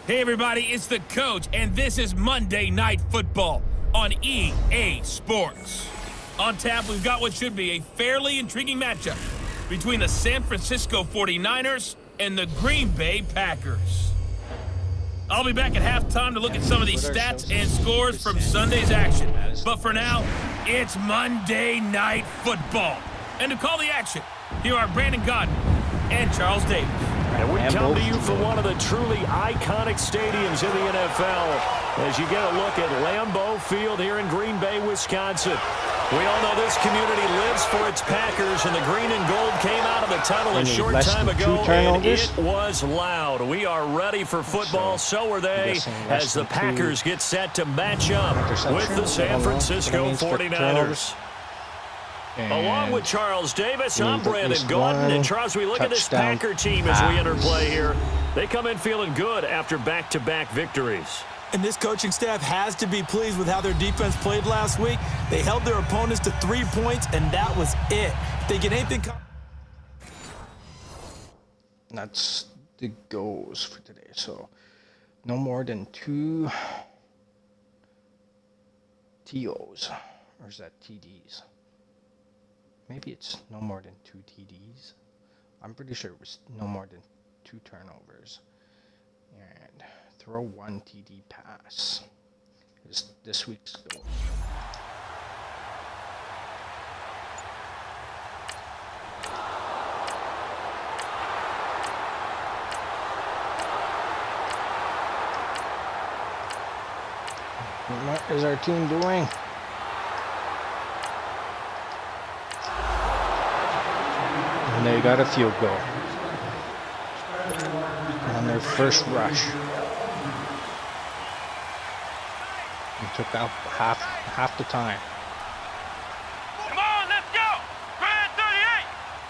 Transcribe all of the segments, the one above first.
Hey everybody, it's the coach, and this is Monday Night Football on EA Sports. On tap, we've got what should be a fairly intriguing matchup between the San Francisco 49ers and the Green Bay Packers. I'll be back at halftime to look at some of these stats and scores from Sunday's action. But for now, it's Monday Night Football. And to call the action, here are Brandon Godden and Charles Davis. And we come to you from one of the truly iconic stadiums in the NFL as you get a look at Lambeau Field here in Green Bay, Wisconsin. We all know this community lives for its Packers, and the green and gold came out of the tunnel a short time ago, and it was loud. We are ready for football, so are they, as the Packers get set to match up with the San Francisco 49ers. Along with Charles Davis, I'm Brandon Gaudin. And Charles, we look at this Packer team as we enter play here. They come in feeling good after back-to-back victories. And this coaching staff has to be pleased with how their defense played last week. They held their opponents to 3 points, and that was it. If they get anything... That's the goals for today. So, no more than 2 TOs. Or is that TDs? Maybe it's no more than 2 TDs. I'm pretty sure it was no more than 2 turnovers. And throw 1 TD pass is this week's goal. What is our team doing? And they got a field goal on their first rush. It took out half the time. Come on, let's go! Grand 38!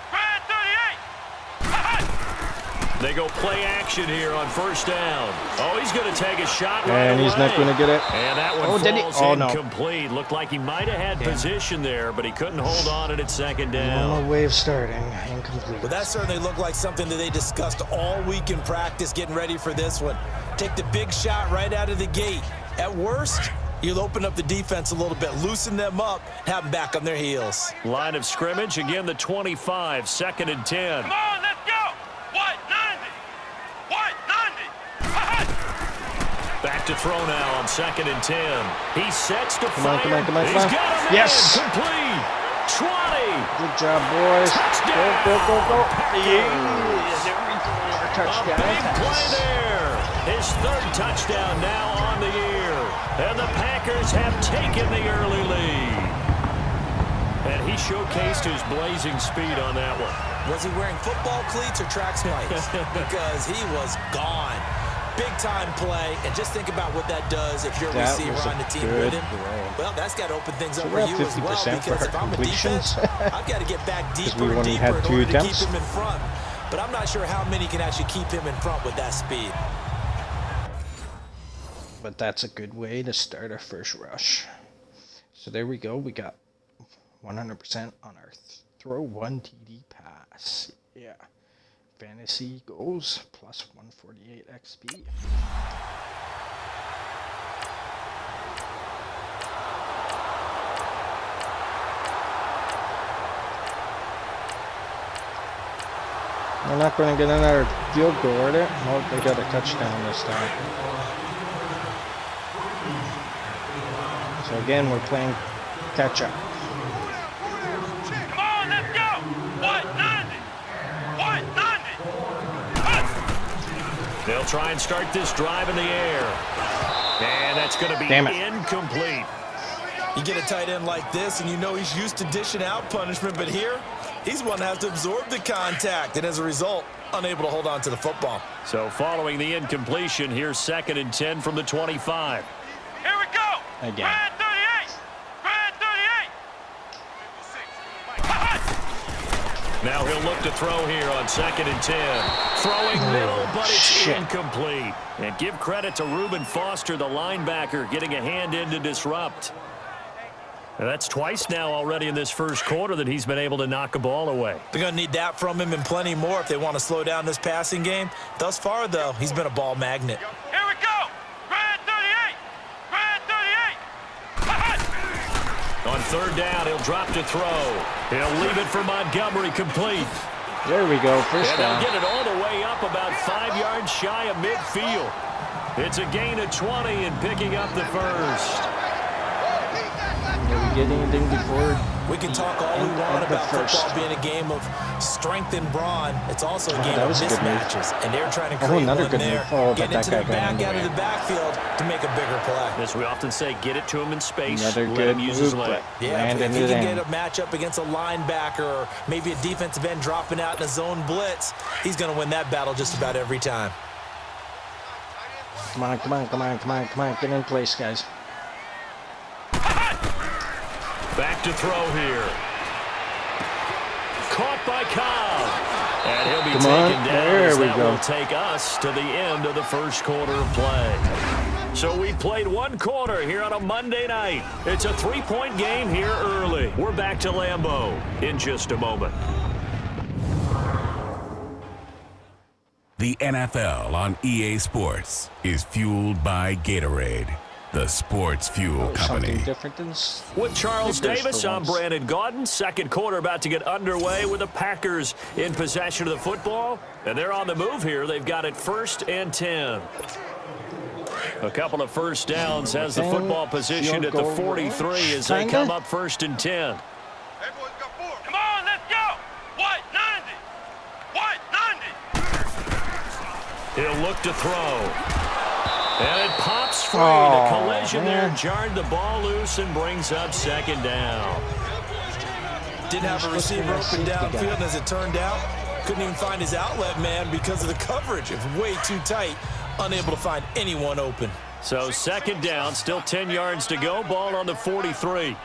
Grand 38! They go play action here on first down. Oh, he's going to take a shot right And away. he's not going to get it. And that one falls incomplete. No. Looked like he might have had position there, but he couldn't hold on at second down. Normal way of starting. Incomplete. Well, that certainly looked like something that they discussed all week in practice, getting ready for this one. Take the big shot right out of the gate. At worst, you'll open up the defense a little bit, loosen them up, have them back on their heels. Line of scrimmage, again the 25, 2nd and 10. Come on, let's go! White 90! White 90! Back to throw now on 2nd and 10. He sets to fire. Come on. He's got him. Yes! Complete. 20. Good job, boys. Touchdown. Go. Yeah. Touchdown. A big play there. His 3rd touchdown now on the year. And the Packers have taken the early lead. And he showcased his blazing speed on that one. Was he wearing football cleats or track spikes? Because he was gone. Big-time play, and just think about what that does if you're a receiver on the team with him. Well, that's got to open things up for you as well, because if I'm a defense, I've got to get back deeper and deeper in order to keep him in front. But I'm not sure how many can actually keep him in front with that speed. But that's a good way to start our first rush. So there we go. We got 100% on our throw 1 TD pass. Yeah. Fantasy goals plus 148 XP. We're not going to get another field goal, are they? Nope, they got a touchdown this time. So again, we're playing catch up. Come on, let's go! White 90! White 90! They'll try and start this drive in the air. And that's going to be incomplete. You get a tight end like this, and you know he's used to dishing out punishment, but here, he's one that has to absorb the contact, and as a result, unable to hold on to the football. So following the incompletion, here's 2nd and 10 from the 25. Here we go! Again. Grand 38! Grand 38! Now he'll look to throw here on 2nd and 10. Throwing middle, but it's incomplete. And give credit to Reuben Foster, the linebacker, getting a hand in to disrupt. And that's twice now already in this first quarter that he's been able to knock a ball away. They're going to need that from him and plenty more if they want to slow down this passing game. Thus far, though, he's been a ball magnet. Here we On third down, he'll drop to throw. He'll leave it for Montgomery, complete. There we go, first down. And they'll get it all the way up about 5 yards shy of midfield. It's a gain of 20 and picking up the first. Did we get anything before? We can talk all we want about football being a game of strength and brawn. It's also a game of mismatches, and they're trying to create one there, get into the back out of the backfield to make a bigger play. As we often say, get it to him in space. Another let good him use his leg. Yeah, if he can get a matchup against a linebacker or maybe a defensive end dropping out in a zone blitz, he's going to win that battle just about every time. Come on, come on, come on, come on, come on. Get in place, guys. Back to throw here. Caught by Cobb. And he'll be taken down. There we go. Will take us to the end of the first quarter of play. So we played one quarter here on a Monday night. It's a 3-point game here early. We're back to Lambeau in just a moment. The NFL on EA Sports is fueled by Gatorade, the sports fuel company. Something different than With Charles Davis, I'm Brandon Gaudin. Second quarter about to get underway with the Packers in possession of the football. And they're on the move here. They've got it 1st and 10. A couple of first downs has the football positioned at the 43 as they come up 1st and 10. Come on, let's go. White 90. White 90. He'll look to throw. And it pops free. The collision there jarred the ball loose and brings up 2nd down. Didn't have a receiver open downfield, as it turned out. Couldn't even find his outlet man because of the coverage. It was way too tight. Unable to find anyone open. So 2nd down, still 10 yards to go. Ball on the 43.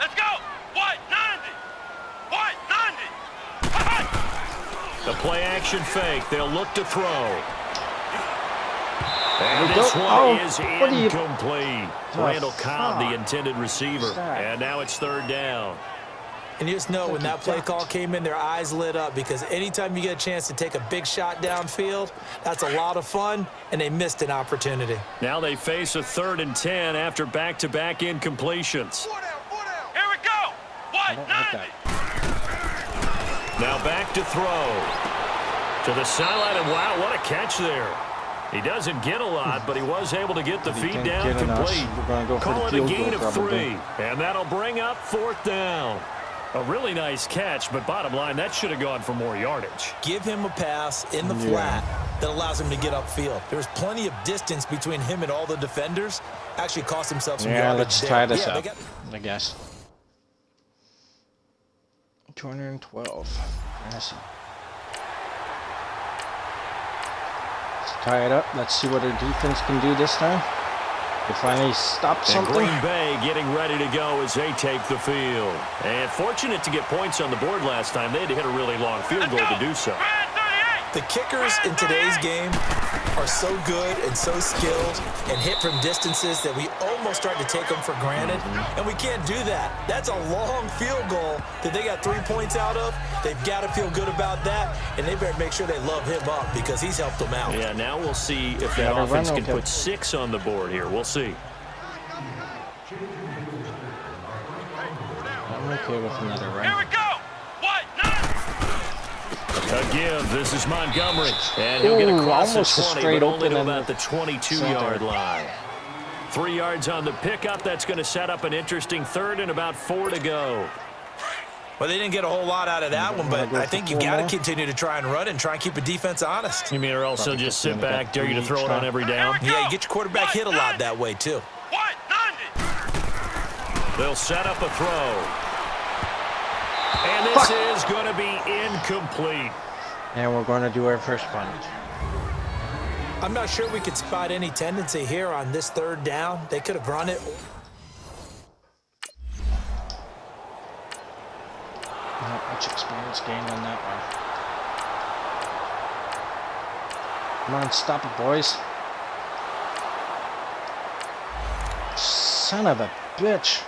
Let's go. White 90. White 90. The play action fake. They'll look to throw. And this one is incomplete. Randall Cobb, the intended receiver. And now it's 3rd down. And you just know when that play call came in, their eyes lit up, because anytime you get a chance to take a big shot downfield, that's a lot of fun, and they missed an opportunity. Now they face a 3rd and 10 after back-to-back incompletions. Here we go. White 90. Now back to throw. To the sideline, and wow, what a catch there. He doesn't get a lot, but he was able to get the feed down complete. Call it a gain of 3, and that'll bring up 4th down. A really nice catch, but bottom line, that should have gone for more yardage. Give him a pass in the flat that allows him to get upfield. There's plenty of distance between him and all the defenders. Actually cost himself some yardage. Let's try this out, I guess. 212. Let's tie it up. Let's see what our defense can do this time. They finally stopped something. Green Bay getting ready to go as they take the field. And fortunate to get points on the board last time. They had to hit a really long field goal to do so. The kickers in today's game are so good and so skilled and hit from distances that we almost start to take them for granted. And we can't do that. That's a long field goal that they got 3 points out of. They've got to feel good about that, and they better make sure they love him up because he's helped them out. Yeah, now we'll see if that offense can put 6 on the board here. We'll see. I'm okay with another run. Here we go. White 90. Again, this is Montgomery, and he'll get across the 20, but only to about the 22-yard line. 3 yards on the pickup. That's going to set up an interesting 3rd and about 4 to go. Well, they didn't get a whole lot out of that one, but I think you got to continue to try and run and try and keep a defense honest. You mean or also just sit back, dare you to throw it on every down? Yeah, you get your quarterback hit a lot that way, too. White 90. They'll set up a throw. And this is going to be incomplete. And we're going to do our first punt. I'm not sure we could spot any tendency here on this 3rd down. They could have run it. Not much experience gained on that one. Come on, stop it, boys. Son of a bitch.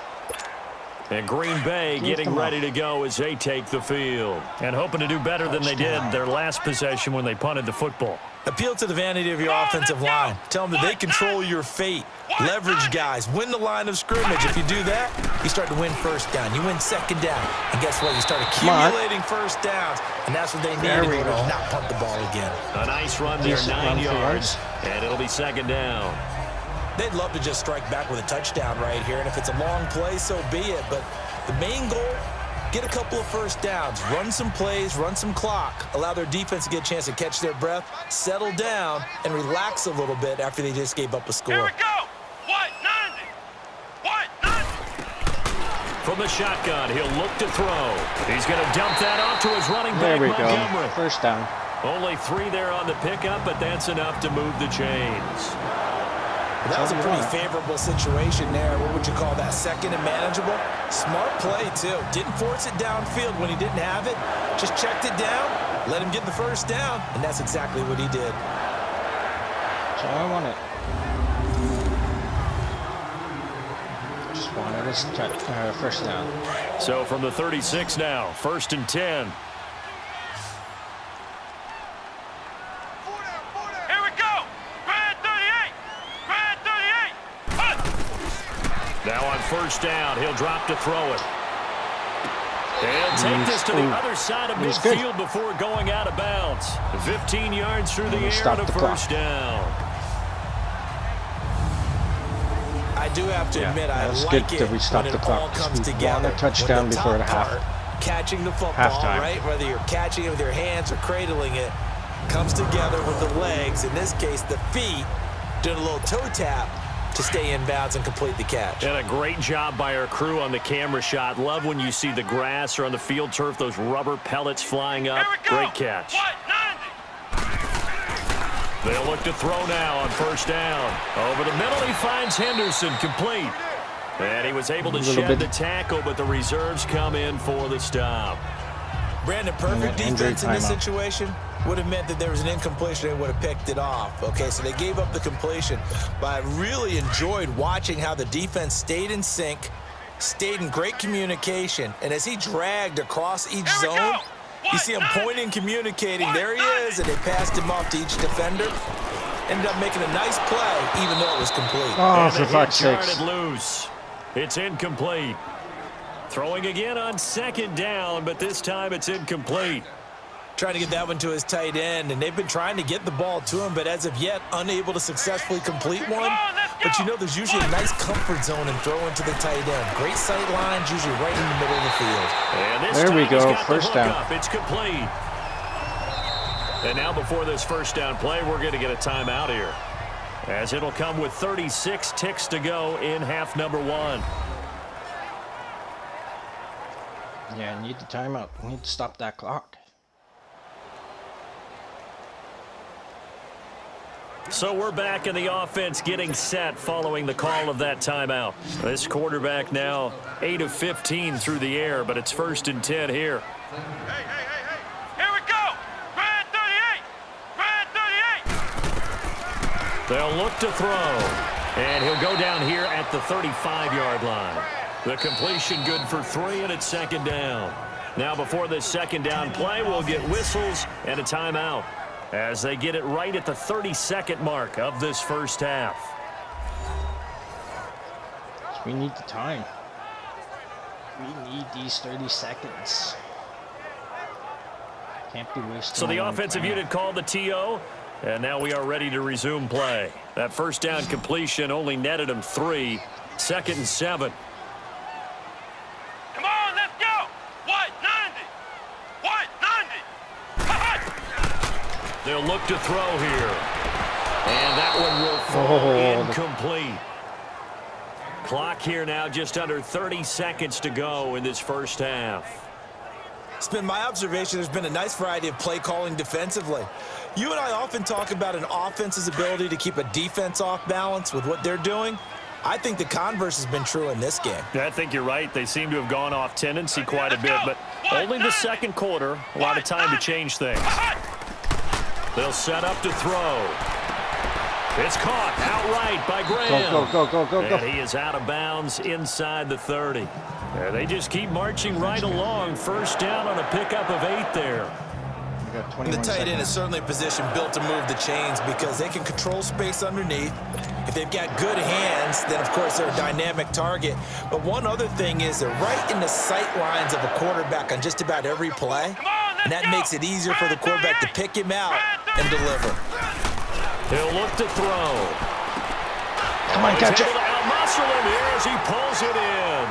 And Green Bay getting ready to go as they take the field. And hoping to do better than they did their last possession when they punted the football. Appeal to the vanity of your offensive line. Tell them that they control your fate. Leverage guys. Win the line of scrimmage. If you do that, you start to win first down. You win second down. And guess what? You start accumulating first downs. And that's what they need in order to not punt the ball again. A nice run there, 9 yards. And it'll be second down. They'd love to just strike back with a touchdown right here. And if it's a long play, so be it. But the main goal, get a couple of first downs, run some plays, run some clock, allow their defense to get a chance to catch their breath, settle down, and relax a little bit after they just gave up a score. Here we go. What? 90. What? 90. From the shotgun, he'll look to throw. He's going to dump that off to his running back, There we Montgomery. go. First down. Only 3 there on the pickup, but that's enough to move the chains. That was a pretty favorable situation there. What would you call that? Second and manageable? Smart play, too. Didn't force it downfield when he didn't have it. Just checked it down, let him get the first down, and that's exactly what he did. So I want it. Just wanted this first down. So from the 36 now, 1st and 10. Here we go. Red 38. Red 38. Punt. Now on 1st down, he'll drop to throw it. He'll take this to the other side of midfield before going out of bounds. 15 yards through the air and a first down. I do have to admit, I like it when it all comes together. A touchdown before the half. Catching the football, right? Whether you're catching it with your hands or cradling it, comes together with the legs. In this case, the feet, doing a little toe tap to stay in bounds and complete the catch. And a great job by our crew on the camera shot. Love when you see the grass or on the field turf, those rubber pellets flying up. Great catch. What? 90. They'll look to throw now on 1st down. Over the middle, he finds Henderson, complete. And he was able to shed the tackle, but the reserves come in for the stop. Brandon, perfect defense in this situation would have meant that there was an incompletion. They would have picked it off. Okay, so they gave up the completion. But I really enjoyed watching how the defense stayed in sync, stayed in great communication, and as he dragged across each zone, you see him pointing, communicating. There he is, and they passed him off to each defender. Ended up making a nice play, even though it was complete. Oh, for fuck's sake. Loose. It's incomplete. Throwing again on 2nd down, but this time it's incomplete. Trying to get that one to his tight end, and they've been trying to get the ball to him, but as of yet, unable to successfully complete one. But you know, there's usually a nice comfort zone in throwing to the tight end. Great sight lines, usually right in the middle of the field. And this there we go, first down. It's complete. And now before this first down play, we're going to get a timeout here, as it'll come with 36 ticks to go in half number 1. Yeah, I need the timeout. I need to stop that clock. So we're back in the offense getting set following the call of that timeout. This quarterback now 8 of 15 through the air, but it's 1st and 10 here. Hey. Here we go. Red 38. Red 38. They'll look to throw, and he'll go down here at the 35-yard line. The completion good for 3, and it's 2nd down. Now before this 2nd down play, we'll get whistles and a timeout, as they get it right at the 32nd mark of this first half. We need the time. We need these 30 seconds. Can't be wasting. So the offensive unit called the TO, and now we are ready to resume play. That first down completion only netted him 3. 2nd and 7. Come on, let's go. What? 90. What? 90. They'll look to throw here. And that one will fall incomplete. Clock here now, just under 30 seconds to go in this first half. It's been my observation there's been a nice variety of play calling defensively. You and I often talk about an offense's ability to keep a defense off balance with what they're doing. I think the converse has been true in this game. I think you're right. They seem to have gone off tendency quite a bit, but only the second quarter, a lot of time to change things. They'll set up to throw. It's caught outright by Graham. Go. And he is out of bounds inside the 30. They just keep marching right along. First down on a pickup of 8 there. The tight end is certainly a position built to move the chains because they can control space underneath. If they've got good hands, then, of course, they're a dynamic target. But one other thing is they're right in the sight lines of a quarterback on just about every play. And that makes it easier for the quarterback to pick him out and deliver. He'll look to throw. Come on, catch it. Outmuscle him here as he pulls it in.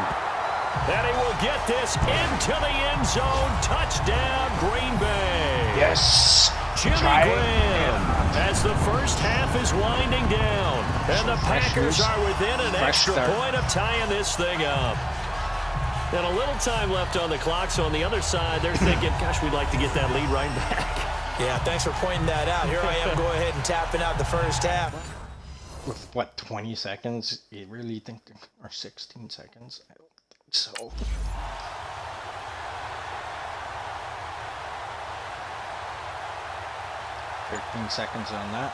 And he will get this into the end zone. Touchdown, Green Bay. Yes. Jimmy Graham, as the first half is winding down. And the Packers are within an extra point of tying this thing up. And a little time left on the clock, so on the other side, they're thinking, gosh, we'd like to get that lead right back. Yeah, thanks for pointing that out. Here I am, go ahead and tapping out the first half. With, what, 20 seconds? You really think, or 16 seconds? I don't think so. $13 seconds on that.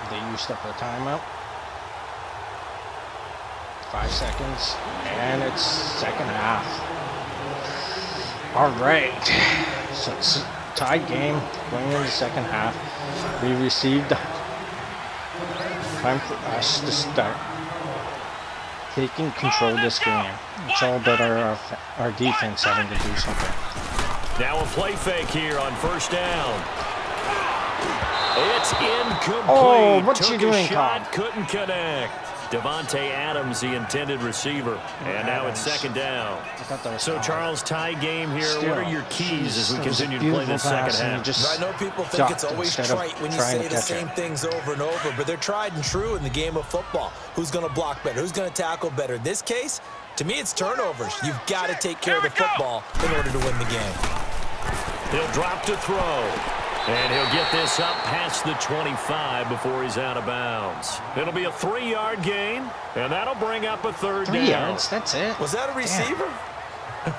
They used up a timeout. 5 seconds, and it's second half. All right, so it's a tied game going into the second half. We received time for us to start taking control of this game. It's all about our defense having to do something. Now a play fake here on first down. It's incomplete. Oh, what you Took doing, a shot, Tom? couldn't connect. Devontae Adams, the intended receiver. And now it's second down. So, Charles, tie game here. What are your keys as we continue to play this second half? I know people think it's always trite when you say the same things over and over, but they're tried and true in the game of football. Who's going to block better? Who's going to tackle better? In this case, to me, it's turnovers. You've got to take care of the football in order to win the game. He'll drop to throw. And he'll get this up past the 25 before he's out of bounds. It'll be a 3-yard gain, and that'll bring up a third down. 3 yards, that's it. Was that a receiver?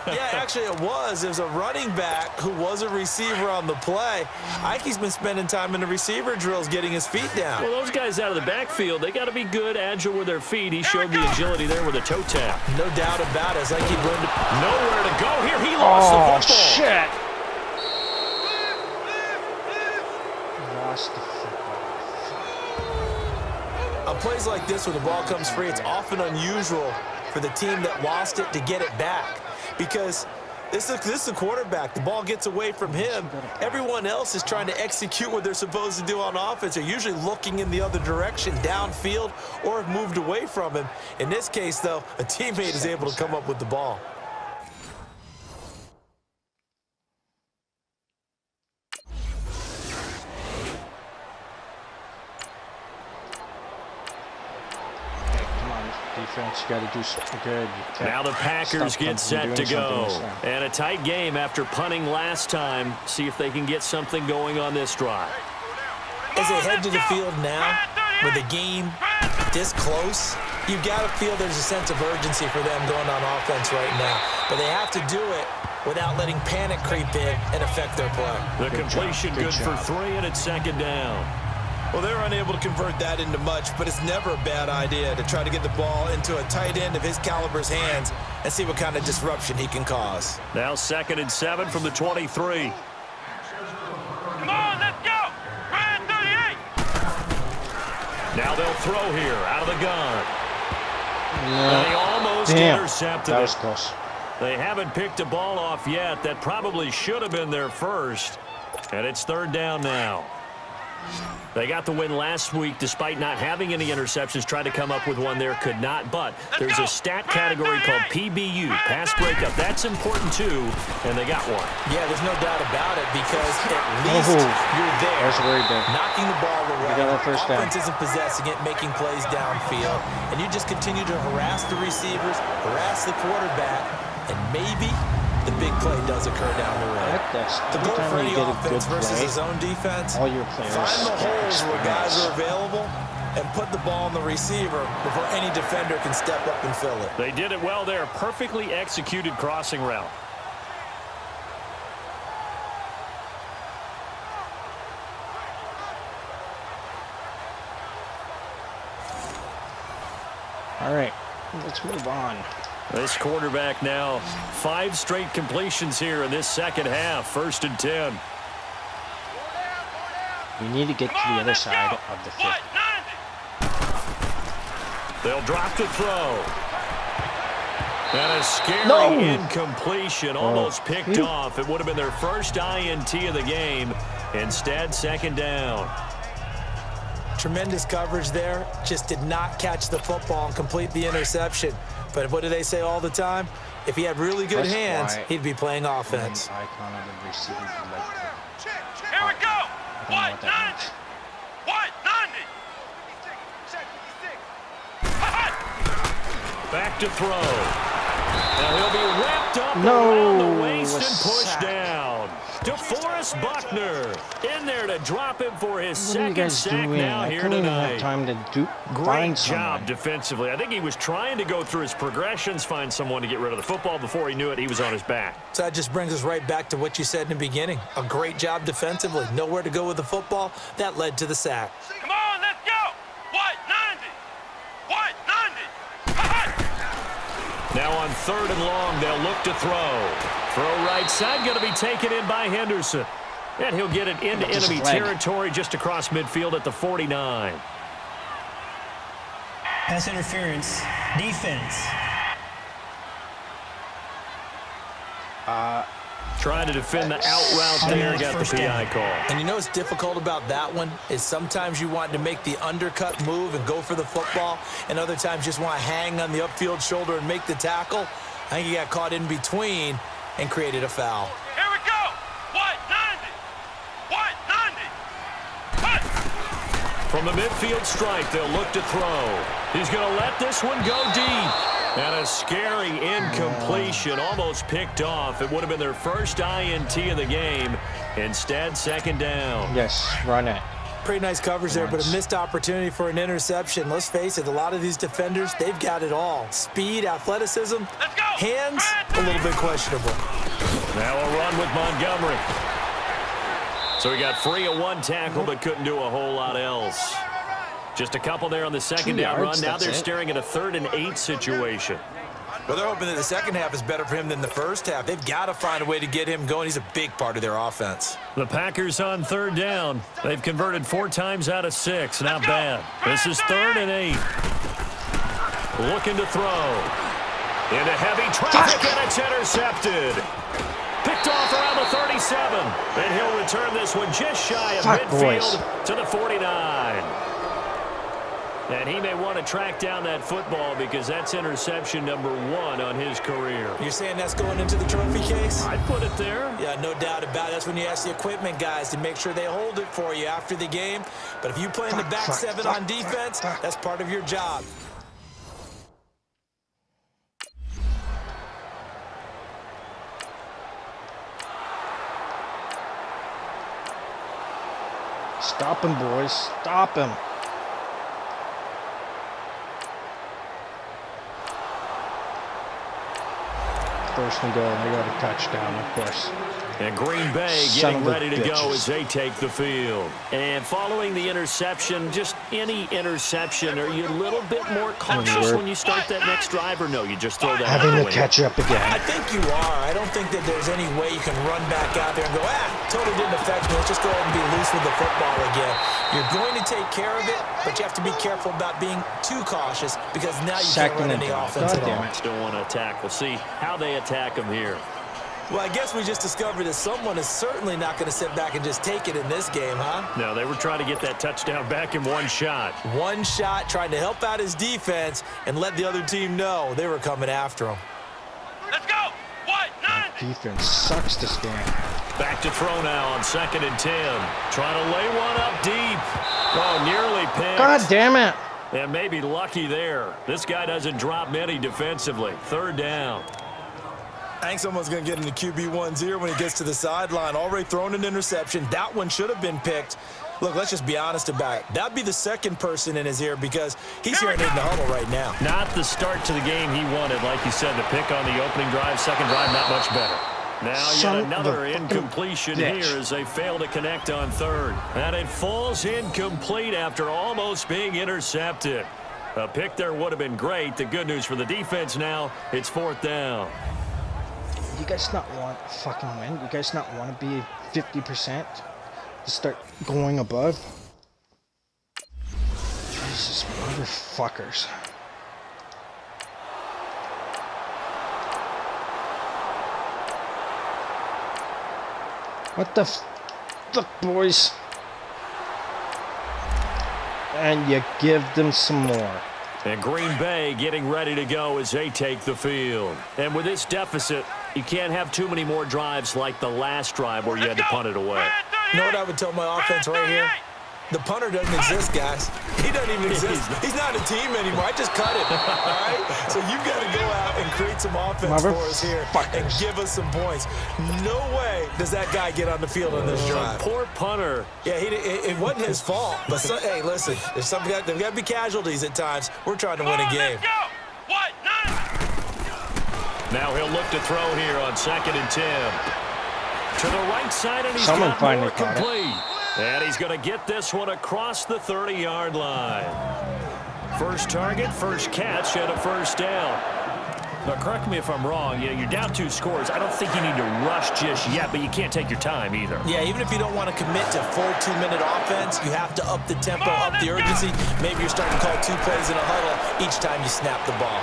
Yeah, actually it was. There's a running back who was a receiver on the play. Ike's been spending time in the receiver drills getting his feet down. Well, those guys out of the backfield, they got to be good, agile with their feet. He showed the agility there with a toe tap. No doubt about it. It's like he'd learned nowhere to go here. He lost the football. Oh, shit. On plays like this where the ball comes free, it's often unusual for the team that lost it to get it back because this is the quarterback. The ball gets away from him. Everyone else is trying to execute what they're supposed to do on offense. They're usually looking in the other direction, downfield, or have moved away from him. In this case, though, a teammate is able to come up with the ball. Defense, you got to do something good. Now the Packers get set to go. And a tight game after punting last time. See if they can get something going on this drive. As they head to the field now, with the game this close, you've got to feel there's a sense of urgency for them going on offense right now. But they have to do it without letting panic creep in and affect their play. The completion good for 3, and it's second down. Well, they're unable to convert that into much, but it's never a bad idea to try to get the ball into a tight end of his caliber's hands and see what kind of disruption he can cause. Now 2nd and 7 from the 23. Come on, let's go! Ryan 38! Now they'll throw here out of the gun. They almost intercepted that was it. close. They haven't picked a ball off yet. That probably should have been their first. And it's 3rd down now. They got the win last week despite not having any interceptions. Tried to come up with one there, could not. But there's a stat category called PBU, pass breakup. That's important too, and they got one. Yeah, there's no doubt about it because at least you're there. That's very good. Knocking the ball away. We got our first down. Offense isn't possessing it, making plays downfield. And you just continue to harass the receivers, harass the quarterback, and maybe the big play does occur down the road. The goal for any offense versus his own defense, all your players find the holes where guys are available and put the ball on the receiver before any defender can step up and fill it. They did it well there. Perfectly executed crossing route. All right, let's move on. This quarterback now 5 straight completions here in this second half. 1st and 10. We need to get to the other side of the 50. They'll drop the throw. And a scary incompletion, almost picked off. It would have been their first INT of the game. Instead, second down. Tremendous coverage there. Just did not catch the football and complete the interception. But what do they say all the time? If he had really good hands, he'd be playing offense. Icon of the receiver. Here we go. White 90. White 90. Back to throw. Now he'll be wrapped up around the waist and pushed down. DeForest Buckner in there to drop him for his second sack now here tonight. Time to Great job defensively. I think he was trying to go through his progressions, find someone to get rid of the football. Before he knew it, he was on his back. So that just brings us right back to what you said in the beginning. A great job defensively. Nowhere to go with the football. That led to the sack. Come on, let's go. White 90. White 90. Now on 3rd and long, they'll look to throw. Throw right side, going to be taken in by Henderson. And he'll get it into enemy territory just across midfield at the 49. Pass interference. Defense. Trying to defend the out route there, got the PI call. And you know what's difficult about that one is sometimes you want to make the undercut move and go for the football, and other times just want to hang on the upfield shoulder and make the tackle. I think he got caught in between and created a foul. Here we go. White 90. White 90. From the midfield stripe, they'll look to throw. He's going to let this one go deep. And a scary incompletion, almost picked off. It would have been their first INT of the game. Instead, second down. Yes, run it. Pretty nice coverage there, but a missed opportunity for an interception. Let's face it, a lot of these defenders, they've got it all. Speed, athleticism, hands, a little bit questionable. Now a run with Montgomery. So he got free of one tackle, but couldn't do a whole lot else. Just a couple there on the second down run. Now they're staring at a 3rd and 8 situation. Well, they're hoping that the second half is better for him than the first half. They've got to find a way to get him going. He's a big part of their offense. The Packers on 3rd down. They've converted 4 times out of 6. Not bad. This is 3rd and 8. Looking to throw. Into heavy traffic, and it's intercepted. Picked off around the 37. And he'll return this one just shy of midfield to the 49. And he may want to track down that football because that's interception number 1 on his career. You're saying that's going into the trophy case? I'd put it there. Yeah, no doubt about it. That's when you ask the equipment guys to make sure they hold it for you after the game. But if you play in the back 7 on defense, that's part of your job. Stop him, boys. Stop him. First and goal. They got a touchdown, of course. And Green Bay getting ready to go as they take the field. And following the interception, just any interception, are you a little bit more cautious when you start that next drive, or no, you just throw that having to catch up again? I think you are. I don't think that there's any way you can run back out there and go, totally didn't affect me. Let's just go ahead and be loose with the football again. You're going to take care of it, but you have to be careful about being too cautious because now you can't run any offense at all. Still want to attack. We'll see how they attack them here. Well, I guess we just discovered that someone is certainly not going to sit back and just take it in this game, huh? No, they were trying to get that touchdown back in one shot. One shot, trying to help out his defense and let the other team know they were coming after him. Let's go. White 90. Defense sucks this game. Back to throw now on 2nd and 10. Trying to lay one up deep. Oh, nearly picked. God damn it. And maybe lucky there. This guy doesn't drop many defensively. 3rd down. I think someone's going to get into QB 1-0 when he gets to the sideline. Already thrown an interception. That one should have been picked. Look, let's just be honest about it. That'd be the second person in his ear because he's hearing it in the huddle right now. Not the start to the game he wanted. Like you said, the pick on the opening drive, second drive, not much better. Now yet another incompletion here as they fail to connect on 3rd. And it falls incomplete after almost being intercepted. A pick there would have been great. The good news for the defense now, it's 4th down. You guys not want a fucking win? You guys not want to be 50%? start going above. Jesus, motherfuckers. What the fuck, boys? And you give them some more. And Green Bay getting ready to go as they take the field. And with this deficit, you can't have too many more drives like the last drive where you had to punt it away. You know what I would tell my offense right here? The punter doesn't exist, guys. He doesn't even exist. He's not a team anymore. I just cut him. All right? So you've got to go out and create some offense for us here and give us some points. No way does that guy get on the field on this drive. Poor punter. Yeah, it wasn't his fault. But, hey, listen, there's got to be casualties at times. We're trying to win a game. Now he'll look to throw here on 2nd and 10. To the right side, and he's got more complete. And he's going to get this one across the 30-yard line. First target, first catch, and a first down. Now, correct me if I'm wrong. You know, you're down 2 scores. I don't think you need to rush just yet, but you can't take your time either. Yeah, even if you don't want to commit to full 2-minute offense, you have to up the tempo, up the urgency. Maybe you're starting to call 2 plays in a huddle each time you snap the ball.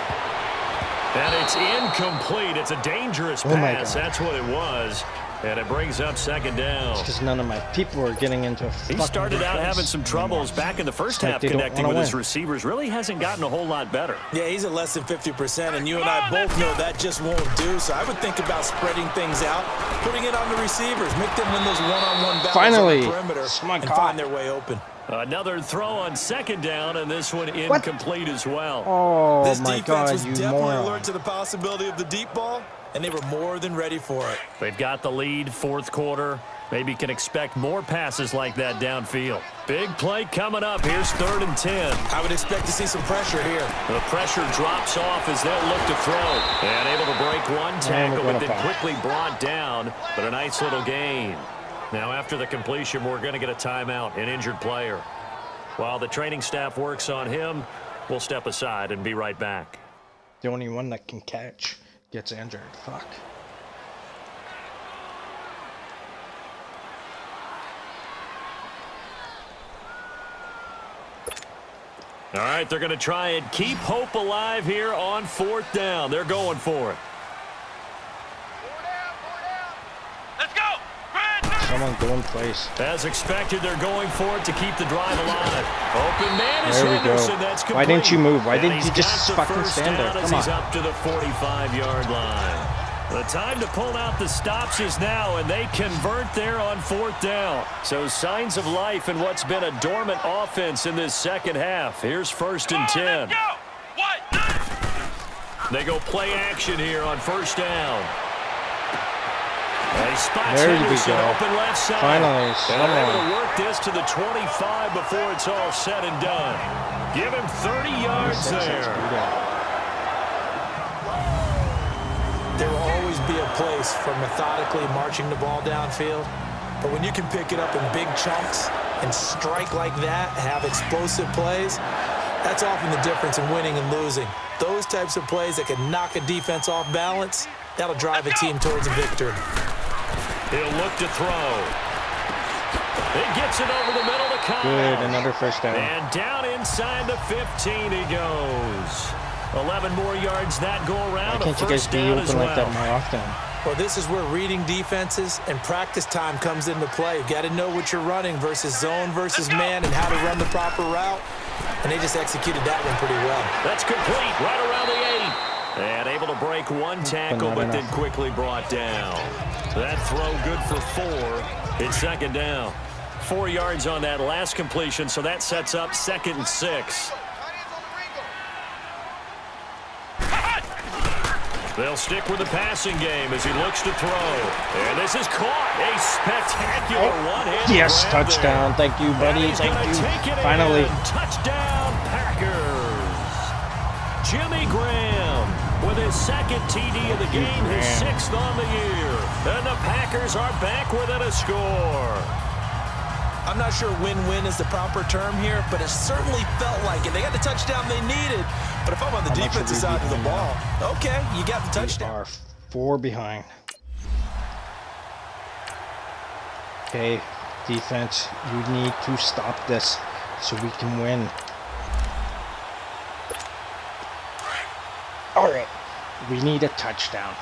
And it's incomplete. It's a dangerous pass. That's what it was. And it brings up 2nd down. Because none of my people are getting into a He started out having some troubles back in the first half connecting with his receivers. Really hasn't gotten a whole lot better. Yeah, he's at less than 50%, and you and I both know that just won't do. So I would think about spreading things out, putting it on the receivers, make them win those one-on-one battles on the perimeter and find their way open. Another throw on 2nd down, and this one incomplete as well. Oh, this my defense God, was you definitely moron. alert to the possibility of the deep ball, and they were more than ready for it. They've got the lead, 4th quarter. Maybe can expect more passes like that downfield. Big play coming up. Here's 3rd and 10. I would expect to see some pressure here. The pressure drops off as they'll look to throw. And able to break one tackle, but then quickly brought down. But a nice little gain. Now, after the completion, we're going to get a timeout, an injured player. While the training staff works on him, we'll step aside and be right back. The only one that can catch gets injured. Fuck. All right, they're going to try and keep hope alive here on 4th down. They're going for it. Let's go! Someone go in place. As expected, they're going for it to keep the drive alive. Open man is There we Henderson. go. That's complete. Why didn't you move? Why And didn't you he's just got the fucking first stand there? down as Come he's on. up to the 45-yard line. The time to pull out the stops is now, and they convert there on 4th down. So signs of life in what's been a dormant offense in this second half. Here's 1st and 10. They go play action here on 1st down. He spots Henderson open left side. Finally, and they're able to work this to the 25 before it's all said and done. Give him 30 yards there. There will always be a place for methodically marching the ball downfield. But when you can pick it up in big chunks and strike like that, have explosive plays, that's often the difference in winning and losing. Those types of plays that can knock a defense off balance, that'll drive a team towards a victory. He'll look to throw. He gets it over the middle to Kyle. Good, another first down. And down inside the 15 he goes. 11 more yards that go around. Why can't you guys be open like that more often? Well, this is where reading defenses and practice time comes into play. You've got to know what you're running versus zone versus man and how to run the proper route. And they just executed that one pretty well. That's complete right around the 8. And able to break one tackle, but then quickly brought down. That throw good for 4. It's 2nd down. 4 yards on that last completion, so that sets up 2nd and 6. They'll stick with the passing game as he looks to throw. And this is caught. A spectacular one-handed Yes, grab touchdown. there. Thank you, buddy. Thank you. Finally. Touchdown, Packers. Jimmy Graham with his 2nd TD of the game, his 6th on the year. And the Packers are back within a score. I'm not sure win-win is the proper term here, but it certainly felt like it. They got the touchdown they needed, but if I'm on the defensive side of the ball, okay, you got the touchdown. We are 4 behind. Okay, defense. You need to stop this so we can win. Alright. We need a touchdown.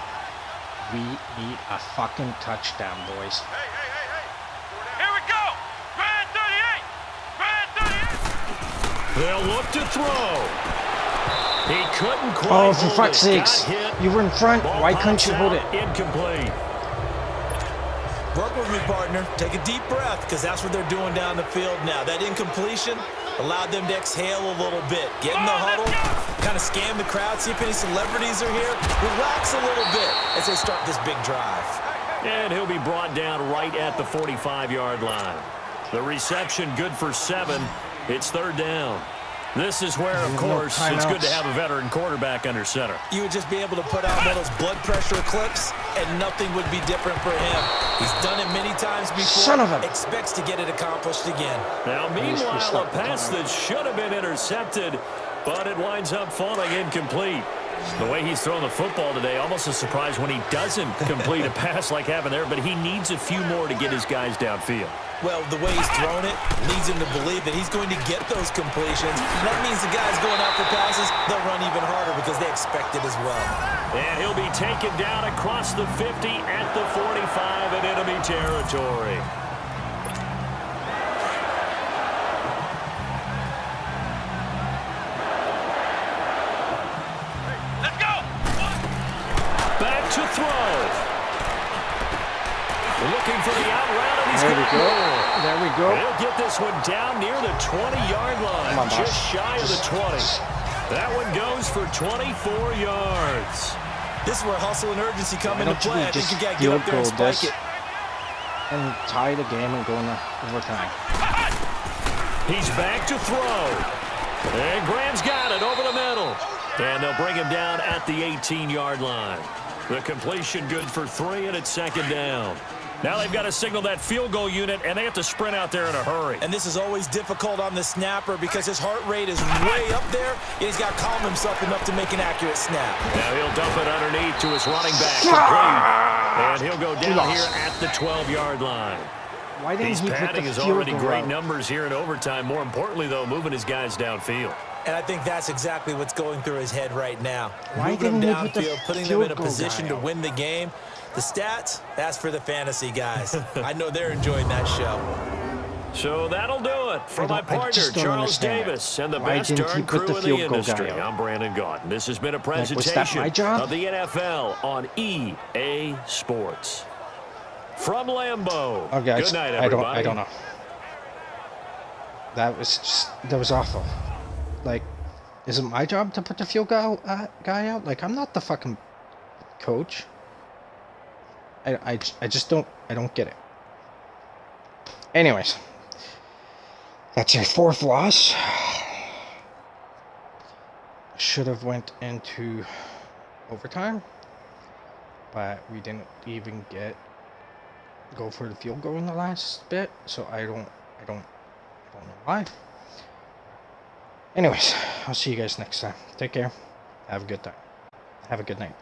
We need a fucking touchdown, boys. Here we go! Red 38! Red 38! They'll look to throw. He couldn't quite Oh, for hold fuck's it. Got sakes. hit. You were in front. Ball Why couldn't pops you hold out. it? Incomplete. Work with me, partner. Take a deep breath, because that's what they're doing down the field now. That incompletion allowed them to exhale a little bit. Get in the huddle, kind of scan the crowd, see if any celebrities are here. Relax a little bit as they start this big drive. And he'll be brought down right at the 45-yard line. The reception good for 7. It's 3rd down. This is where, of course, it's good to have a veteran quarterback under center. You would just be able to put on one of those blood pressure clips, and nothing would be different for him. He's done it many times before. Son of a... Expects to get it accomplished again. Now, meanwhile, a pass that should have been intercepted, but it winds up falling incomplete. The way he's throwing the football today, almost a surprise when he doesn't complete a pass like happened there, but he needs a few more to get his guys downfield. Well, the way he's thrown it leads him to believe that he's going to get those completions. That means the guys going out for passes, they'll run even harder because they expect it as well. And he'll be taken down across the 50 at the 45 in enemy territory. Let's go! Back to throw. Looking for the out route, and he's There we got go. more. There we go. He'll get this one down near the 20-yard line, Come on, just boss. shy of the 20. That one goes for 24 yards. This is where hustle and urgency come into Why don't you play. I think just you got to get field up there and goal spike this it. and tie the game and go into overtime? He's back to throw. And Graham's got it over the middle. And they'll bring him down at the 18-yard line. The completion good for 3, and it's 2nd down. Now they've got to signal that field goal unit, and they have to sprint out there in a hurry. And this is always difficult on the snapper because his heart rate is way up there, and he's got to calm himself enough to make an accurate snap. Now he'll dump it underneath to his running back. Complete. And he'll go down here at the 12-yard line. Why didn't He's he put padding the his field already goal great out? numbers here in overtime. More importantly, though, moving his guys downfield. And I think that's exactly what's going through his head right now. Why Moving them didn't he put the downfield, putting them field in a goal position guy to out? win the game. The stats, that's for the fantasy guys. I know they're enjoying that show. So that'll do it for my I partner, just don't Charles understand it. Davis, and the Why best didn't he darn put crew the in the field goal guy industry. out? I'm Brandon Gaughton. This has been a was that presentation my job? of the NFL on EA Sports. From Lambeau. Oh, guys, Good night, everybody. I don't know. That was awful. Like, is it my job to put the field guy out? Like, I'm not the fucking coach. I just don't get it. Anyways, that's your 4th loss. Should have went into overtime, but we didn't even go for the field goal in the last bit, so I don't know why. Anyways, I'll see you guys next time. Take care. Have a good time. Have a good night.